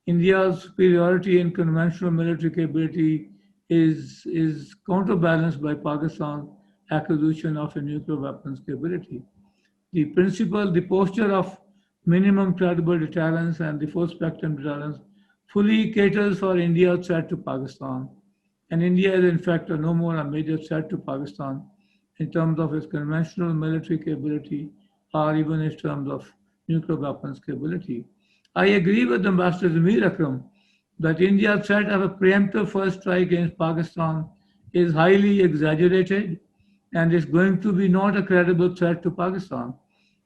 [SPEAKER 4] India's superiority in conventional military capability is counterbalanced by Pakistan's acquisition of a nuclear weapons capability. The principle, the posture of minimum credible deterrence and the full spectrum deterrence fully caters for India's threat to Pakistan. And India is in fact no more a major threat to Pakistan in terms of its conventional military capability or even in terms of nuclear weapons capability. I agree with Ambassador Zamir Akram that India's threat of a preemptive first strike against Pakistan is highly exaggerated and is going to be not a credible threat to Pakistan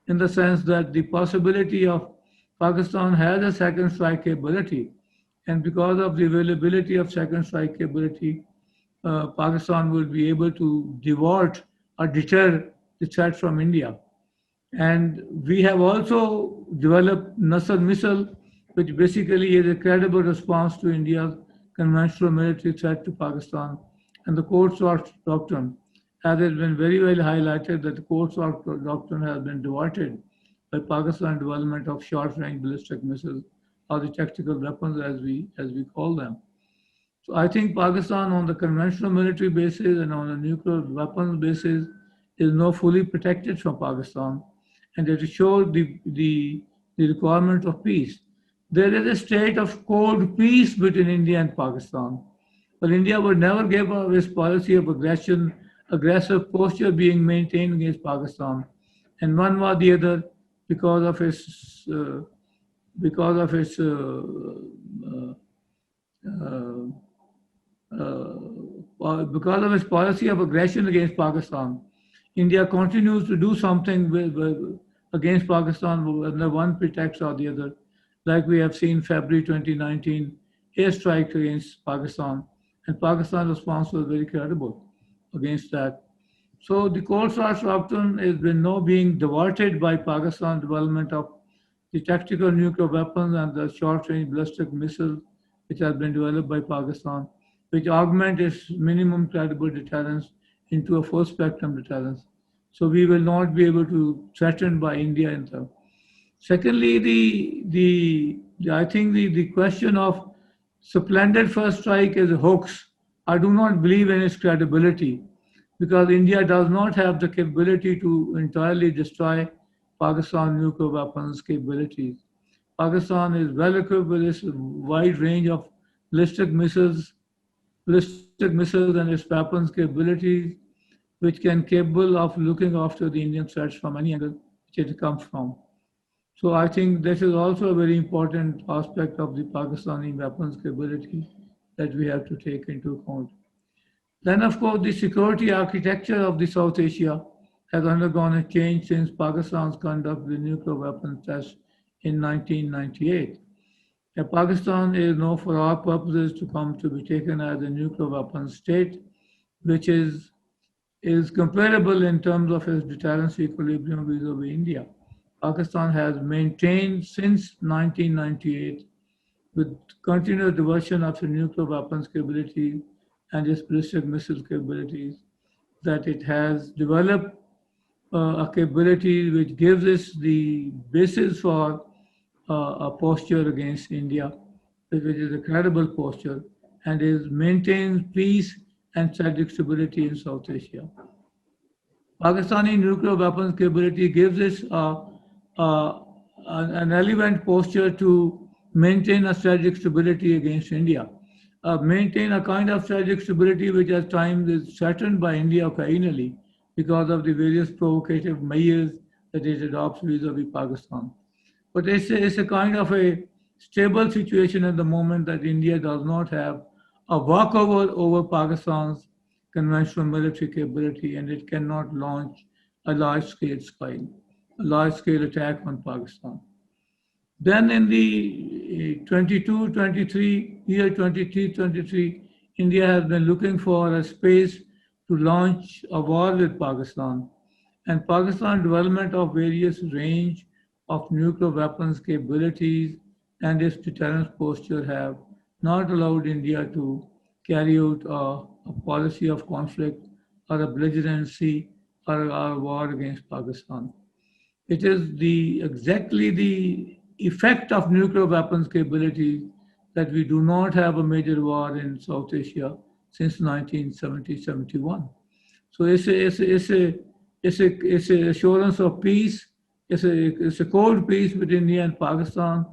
[SPEAKER 4] in the sense that the possibility of Pakistan has a second strike capability, and because of the availability of second strike capability, Pakistan will be able to divert or deter the threat from India. And we have also developed Nasr missile, which basically is a credible response to India's conventional military threat to Pakistan. And the Cold Sword Doctrine, as has been very well highlighted, that the Cold Sword Doctrine has been diverted by Pakistan development of short-range ballistic missiles or the tactical weapons as we call them. So I think Pakistan on the conventional military basis and on the nuclear weapons basis is now fully protected from Pakistan, and it shows the requirement of peace. There is a state of cold peace between India and Pakistan. But India would never give up its policy of aggression, aggressive posture being maintained against Pakistan, and one or the other because of its because of its uh, because of its policy of aggression against Pakistan. India continues to do something against Pakistan under one pretext or the other, like we have seen February 2019 airstrike against Pakistan, and Pakistan's response was very credible against that. So the Cold Sword Doctrine has been now being diverted by Pakistan development of the tactical nuclear weapons and the short-range ballistic missiles which have been developed by Pakistan, which augment its minimum credible deterrence into a full spectrum deterrence. So we will not be able to threaten by India in the. Secondly, I think the question of splendid first strike is a hoax. I do not believe in its credibility because India does not have the capability to entirely destroy Pakistan nuclear weapons capabilities. Pakistan is well equipped with its wide range of ballistic missiles and its weapons capabilities, which can capable of looking after the Indian threats from any angle which it comes from. So I think this is also a very important aspect of the Pakistani weapons capability that we have to take into account. Then, of course, the security architecture of the South Asia has undergone a change since Pakistan's conduct of the nuclear weapons test in 1998. Pakistan is now, for all purposes, to come to be taken as a nuclear weapons state, which is comparable in terms of its deterrence equilibrium vis-a-vis India. Pakistan has maintained since 1998 with continuous diversion of the nuclear weapons capabilities and its ballistic missile capabilities that it has developed a capability which gives us the basis for a posture against India, which is a credible posture and is maintains peace and strategic stability in South Asia. Pakistani nuclear weapons capability gives us an relevant posture to maintain a strategic stability against India, maintain a kind of strategic stability which at times is threatened by India occasionally because of the various provocative measures that it adopts vis-a-vis Pakistan. But it's a kind of a stable situation at the moment that India does not have a walkover over Pakistan's conventional military capability, and it cannot launch a large-scale attack on Pakistan. Then in the 23, India has been looking for a space to launch a war with Pakistan. And Pakistan development of various range of nuclear weapons capabilities and its deterrence posture have not allowed India to carry out a policy of conflict or a belligerency or a war against Pakistan. It is exactly the effect of nuclear weapons capabilities that we do not have a major war in South Asia since 1970-71. So it's a assurance of peace. It's a cold peace between India and Pakistan.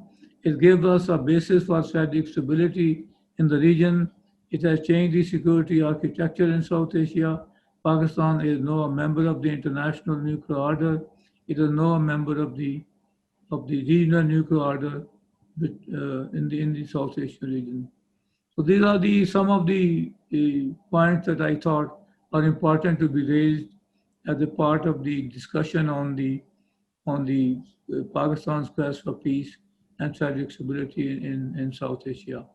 [SPEAKER 4] It gives us a basis for strategic stability in the region. It has changed the security architecture in South Asia. Pakistan is now a member of the international nuclear order. It is now a member of the regional nuclear order in the South Asian region. So these are some of the points that I thought are important to be raised as a part of the discussion on the Pakistan's quest for peace and strategic stability in South Asia.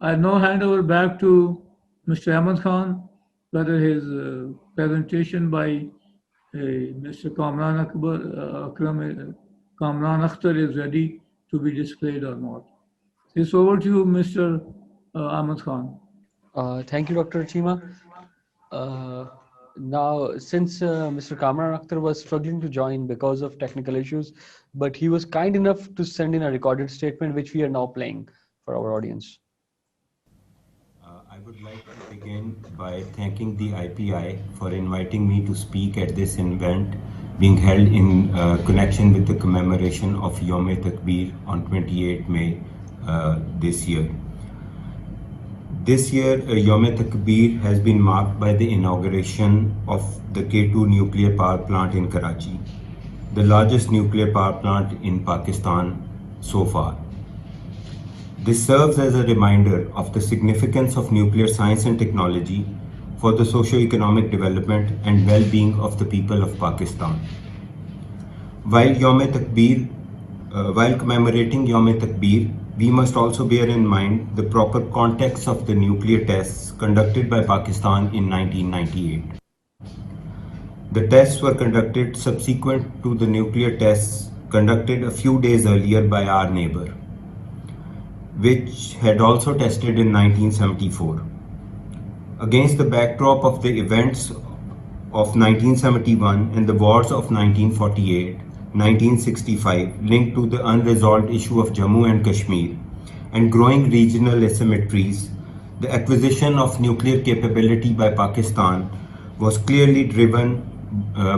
[SPEAKER 4] I now hand over back to Mr. Ahmad Khan, whether his presentation by Mr. Kamran Akhtar is ready to be displayed or not. It's over to you, Mr. Ahmad Khan.
[SPEAKER 2] Thank you, Dr. Chima. Now, since Mr. Kamran Akhtar was struggling to join because of technical issues, but he was kind enough to send in a recorded statement, which we are now playing for our audience.
[SPEAKER 6] I would like to begin by thanking the IPI for inviting me to speak at this event being held in connection with the commemoration of Yom-e-Takbir on 28 May this year. This year, Yom-e-Takbir has been marked by the inauguration of the K2 nuclear power plant in Karachi, the largest nuclear power plant in Pakistan so far. This serves as a reminder of the significance of nuclear science and technology for the socio-economic development and well-being of the people of Pakistan. While commemorating Yom-e-Takbir, we must also bear in mind the proper context of the nuclear tests conducted by Pakistan in 1998. The tests were conducted subsequent to the nuclear tests conducted a few days earlier by our neighbor, which had also tested in 1974. Against the backdrop of the events of 1971 and the wars of 1948, 1965 linked to the unresolved issue of Jammu and Kashmir and growing regional asymmetries, the acquisition of nuclear capability by Pakistan was clearly driven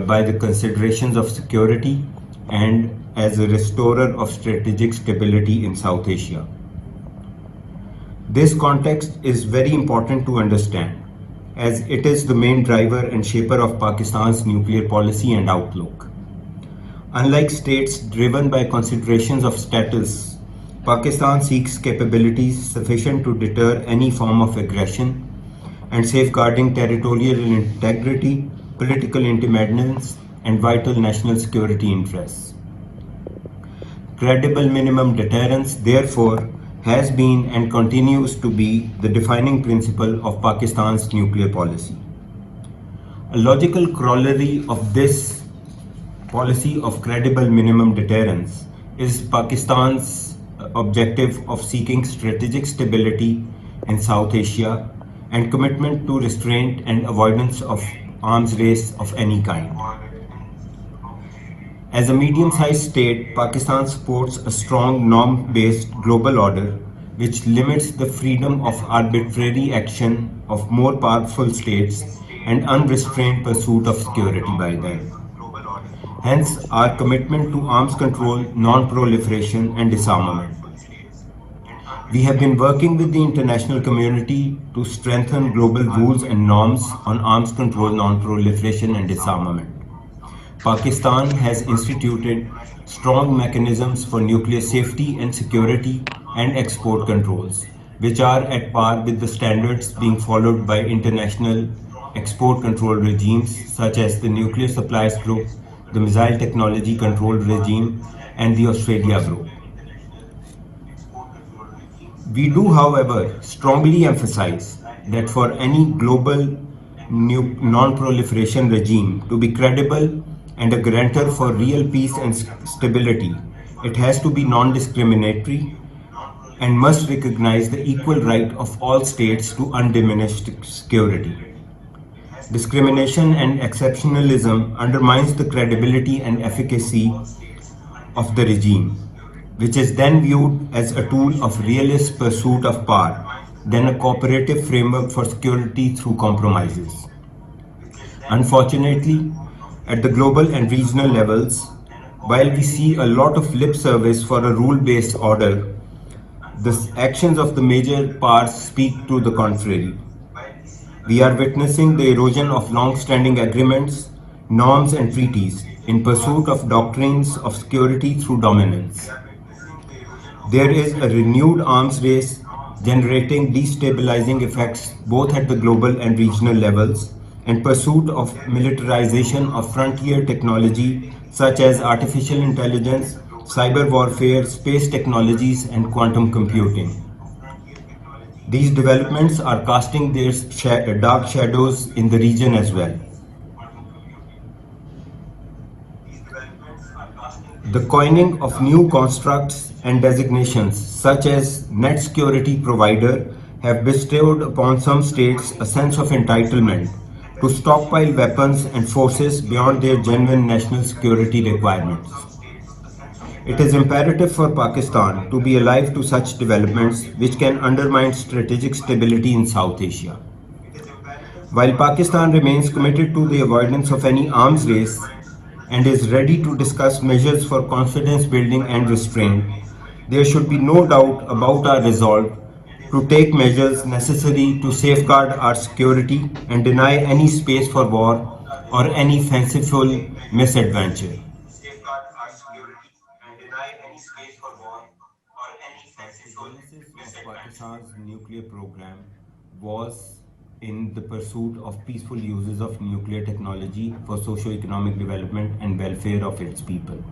[SPEAKER 6] by the considerations of security and as a restorer of strategic stability in South Asia. This context is very important to understand, as it is the main driver and shaper of Pakistan's nuclear policy and outlook. Unlike states driven by considerations of status, Pakistan seeks capabilities sufficient to deter any form of aggression and safeguarding territorial integrity, political independence, and vital national security interests. Credible minimum deterrence, therefore, has been and continues to be the defining principle of Pakistan's nuclear policy. A logical corollary of this policy of credible minimum deterrence is Pakistan's objective of seeking strategic stability in South Asia and commitment to restraint and avoidance of arms race of any kind. As a medium-sized state, Pakistan supports a strong norm-based global order which limits the freedom of arbitrary action of more powerful states and unrestrained pursuit of security by them. Hence, our commitment to arms control, non-proliferation and disarmament. We have been working with the international community to strengthen global rules and norms on arms control, non-proliferation and disarmament. Pakistan has instituted strong mechanisms for nuclear safety and security and export controls, which are at par with the standards being followed by international export control regimes such as the Nuclear Supplies Group, the Missile Technology Control Regime, and the Australia Group. We do, however, strongly emphasize that for any global non-proliferation regime to be credible and a guarantor for real peace and stability, it has to be non-discriminatory, and must recognize the equal right of all states to undiminished security. Discrimination and exceptionalism undermines the credibility and efficacy of the regime, which is then viewed as a tool of realist pursuit of power, then a cooperative framework for security through compromises. Unfortunately, at the global and regional levels, while we see a lot of lip service for a rule-based order, the actions of the major powers speak to the contrary. We are witnessing the erosion of long-standing agreements, norms and treaties in pursuit of doctrines of security through dominance. There is a renewed arms race generating destabilizing effects both at the global and regional levels, and pursuit of militarization of frontier technology such as artificial intelligence, cyber warfare, space technologies, and quantum computing. These developments are casting their dark shadows in the region as well. The coining of new constructs and designations such as net security provider have bestowed upon some states a sense of entitlement to stockpile weapons and forces beyond their genuine national security requirements. It is imperative for Pakistan to be alive to such developments which can undermine strategic stability in South Asia. While Pakistan remains committed to the avoidance of any arms race and is ready to discuss measures for confidence building and restraint, there should be no doubt about our resolve to take measures necessary to safeguard our security and deny any space for war or any fanciful misadventure. The genesis of Pakistan's nuclear program was in the pursuit of peaceful uses of nuclear technology for socio-economic development and welfare of its people.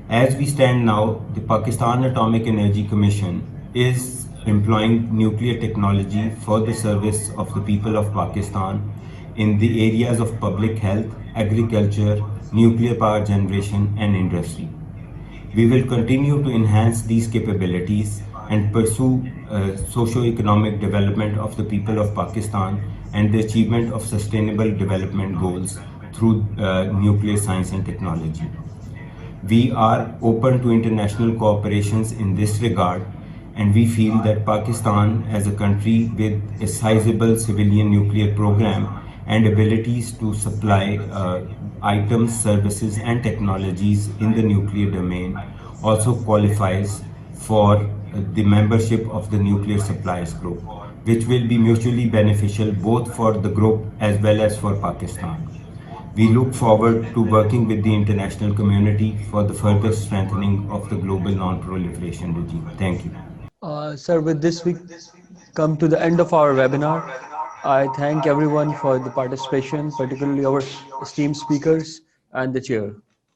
[SPEAKER 6] As we stand now, the Pakistan Atomic Energy Commission is employing nuclear technology for the service of the people of Pakistan in the areas of public health, agriculture, nuclear power generation, and industry. We will continue to enhance these capabilities and pursue socio-economic development of the people of Pakistan and the achievement of sustainable development goals through nuclear science and technology. We are open to international cooperations in this regard, and we feel that Pakistan, as a country with a sizable civilian nuclear program and abilities to supply items, services, and technologies in the nuclear domain, also qualifies for the membership of the Nuclear Suppliers Group, which will be mutually beneficial both for the group as well as for Pakistan. We look forward to working with the international community for the further strengthening of the global non-proliferation regime. Thank you.
[SPEAKER 2] Sir, with this we come to the end of our webinar. I thank everyone for the participation, particularly our esteemed speakers and the chair.